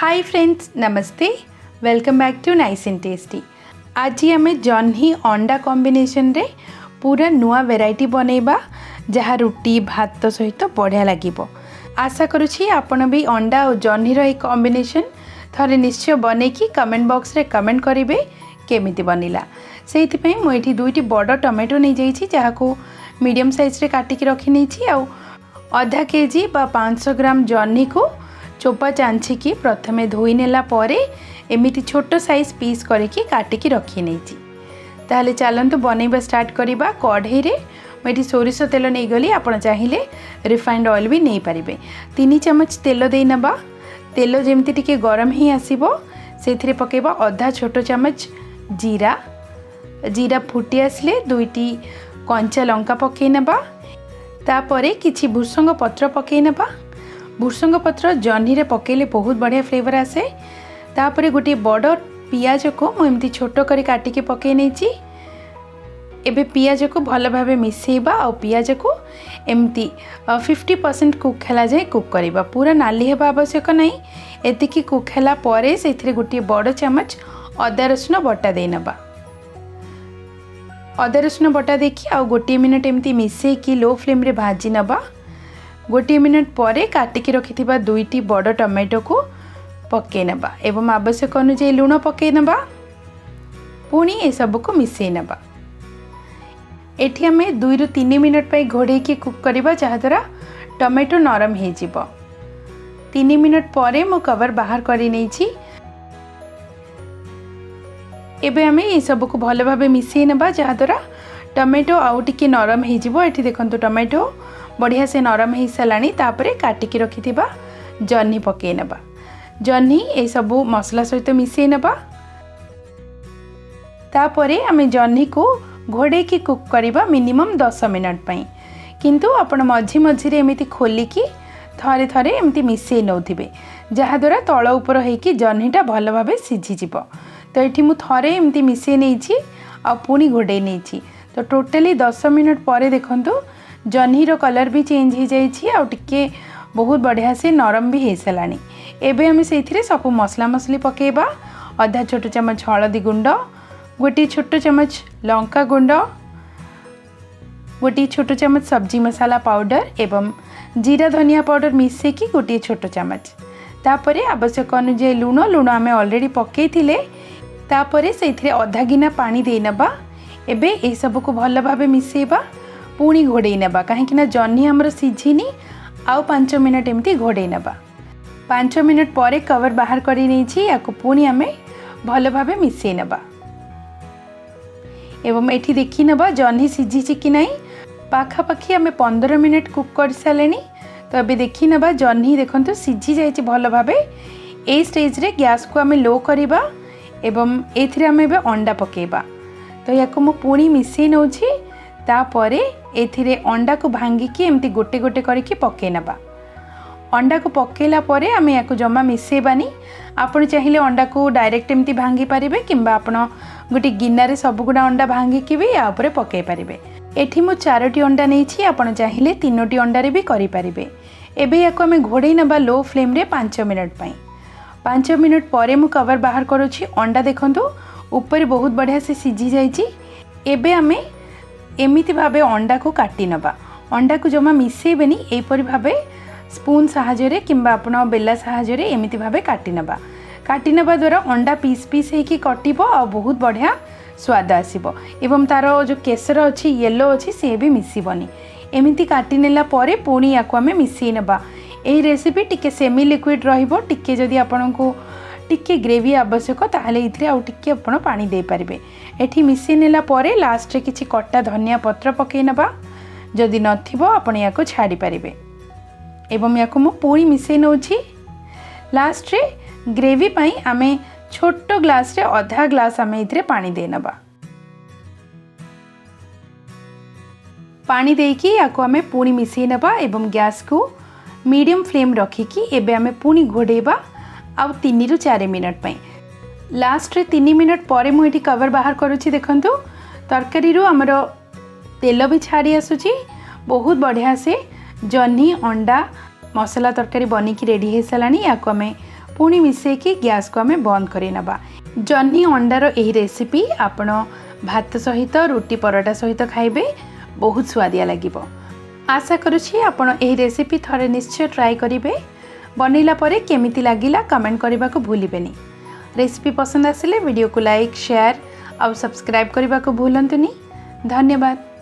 हाय friends, नमस्ते। Welcome back to nice and tasty. आज आम जह्नी अंडा कॉम्बिनेशन रे पूरा नुआ वेराइटी बनैबा जहाँ रुटी भात सहित बढ़िया लगे। आशा करुँची आपण भी अंडा और जह्नी रो कॉम्बिनेशन थरे निश्चय बनैकी कमेंट बॉक्स रे कमेंट करेंगे केमिति बनिला। से मुझे दुईटी बड़ टमेटो नहीं जाइए जहाँ को मीडियम साइज रे काटिक रखी नहीं आउ आधा केजी बा 500 ग्राम जह्नी को चोपा चांछिकी प्रथमे धोई नेला परे एमिति छोट साइज पीस करके काटिकी रखी नहीं। ताहले चलतु बनैबा स्टार्ट करवा। कढ़ई रे मैं सोरिष तेल नहीं गली, आपण चाहिए रिफाइंड ऑयल भी नहीं पारे। 3 चम्मच तेल दे नबा। तेल जमती टिके गरम ही आसीबो से पकेबा आधा छोट चम्मच जीरा। जीरा फुटी आसले 2टी कंचा लंका पकई नबा। तापरे किछि भुसंग पत्र पकई नबा। भुसंग पत्र जह्नी रे पकेले बहुत बढ़िया फ्लेवर आसे। तापरे गोटे बड़ पियाज को मुझे छोट कर काटिके पकई नहीं। एबे पियाज को भल भाव मिसेबा और पियाज को एमती 50% कुक है जाए कुक करवा। पूरा नाली हेबा आवश्यक नहीं। एतिकी कुक हैला परे से गोटे बड़ चम्मच अदा रसुण बटा दे नबा। अदा रसुण बटा देखी आ गोटे मिनट एमती मिसेकी लो फ्लेम रे भाजी नबा। गोटे मिनट परे काटिकी रखिथिबा 2टी बड़ टमेटो को पकई नबा एवं आवश्यक अनुसार लुण पकई नबा। पुणी ए सब को मिसई नबा। एठी आमे 2 ରୁ 3 मिनट पे घोड़े की कुक करबा जहाद्वारा टमेटो नरम हो जिवो। 3 मिनट परे मो कवर बाहर करी नहीं छी। एबे आमे ए सब को भल भाबे मिसई नबा जहाद्वारा टमेटो आउ टिके नरम हो जिवो। एठी देखंतु टमेटो बढ़िया से नरम हो साराणी। तापरे काटिकी रखिथिबा जह्नी पकई नबा। जह्नी ए सब मसला सहित मिसई नबा। तापरे आमे जह्नी को घोड़े की कुक करवा मिनिमम 10 मिनट पई। किंतु आपण मझी मझी रे एमिति खोलिकी थरे थरे एमिति मिसई नौथिबे जहाद्वारा तळ उपर होइकी जह्नीटा भल भाबे सिझी जिवो। तो एठी मु थरे एमिति मिसई नेइछि आ पुणी घोड़े नेइछि। तो टोटली 10 मिनट परे देखंतु जह्नीर कलर भी चेंज हो जाइए आ टिके बहुत बढ़िया से नरम भी हो साराणी। एबे आमे सेथिरे सब मसला मसली पकेबा। आधा छोट चम्मच हलदी गुंड, गोटे छोट चम्मच लंका गुंड, गोटे छोट चम्मच सब्जी मसाला पाउडर एवं जीरा धनिया पाउडर मिसेकी गोटे छोट चम्मच। तापरे आवश्यक अनुसार लुण आमे ऑलरेडी पकई थिले। तापरे सेथिरे आधा गिना पानी दे नबा। एबे ए सब को भल भाबे मिसेबा। पुणी घोड़े नबा कहीं जह्नी हमर सिझिनी। आउ 5 मिनट एमती घोड़े नबा। 5 मिनट परे कवर बाहर करी नहीं छी। याको पुणी आमे भल भाबे मिसई नबा एवं एठी देखी नबा जह्नी सिझी कि नहीं। पाखापाखी आमे 15 मिनट कुक कर सारे। तो अबे देखी नबा जह्नी देखंतु सिझी जाइए भल भाबे। ए स्टेज रे गैस को आमे लो करिबा एवं एथिरे आमे बे अंडा पकेबा। तो याको मु पुणी मिसई नउछि। तापरे एथिरे अंडा को भांगिकी एमती गोटे गोटे करके पकई नबा। अंडा को पकेला परे आमे याको जमा मिसेबानी। आपण चाहिए अंडा को डायरेक्ट एमती भांगी पारिबे किंबा आपण गोटे गिन्नारे सबगुड़ा अंडा भांगिकी भी या उपरे पकई पारिबे। एठी मु 4टी अंडा नेइछि, आपण चाहिए 3टी अंडारे भी करि पारिबे। एबे याको आमे घोड़े नबा लो फ्लेम रे 5 मिनट पई। 5 मिनट परे मु कवर बाहर करूछि। अंडा देखंतु ऊपर बहुत बढ़िया से सिझी जाइछि। एबे आमे एमिति भाबे अंडा को काटी नबा। अंडा को जमा मिसेबेनी एपरि भाबे स्पून साहाय्य किंबा आपण बेला साहाय्य एमिति भाबे काटी नबा। काटी नबा द्वारा अंडा पीस पीस होइकी कटिबो आ बहुत बढ़िया स्वाद आसीबो एवं तार जो केसर अछि येलो अछि से भी मिसिबनी। एमिति काटी नेला परे पुणी याको आमे मिसई नबा। एही रेसिपी टिके सेमी लिक्विड रहिबो। टिके जदि आपनको टिके ग्रेवी आवश्यक ताहले इथरे आउ टिके आपण पानी दे पारिबे। एठी मिसई नेला परे लास्ट रे किछि कट्टा धनिया पत्र पकई नबा। जदि नथिबो आपण याको छाडी पारिबे एवं याको मु पूरी मिसई नउछि। लास्ट रे ग्रेवी पाई आमे छोट ग्लास रे आधा ग्लास आमे इथरे पानी दे नबा। पानी देकी याको आमे पूरी मिसई नबा एवं गैस को मीडियम फ्लेम रखिकी एबे आमे पूरी घोड़ेबा आउ 3 ରୁ 4 मिनट पई। लास्ट रे 3 मिनट परे मु एठी कवर बाहर करूछि। देखंतु तरकारी रो हमर तेल भी छाड़ी आसुछि बहुत बढ़िया से। जह्नी अंडा मसला तरकारी बनिकी रेडी हो साराणी। याको आमे पुणी मिसेकी गैस को आम बंद कर नबा। जह्नी अंडार यही रेसिपी आपण भात सहित रुटी परोटा सहित खाइबे, बहुत स्वादिया लगे। आशा करुछि आपण यही रेसिपी थरे निश्चय ट्राई करेंगे। बनैला परे केमिति लागिला कमेंट करने को भूलिबेनी। रेसिपी पसंद आसिले वीडियो को लाइक शेयर और सब्सक्राइब करने को भूलंतुनी। धन्यवाद।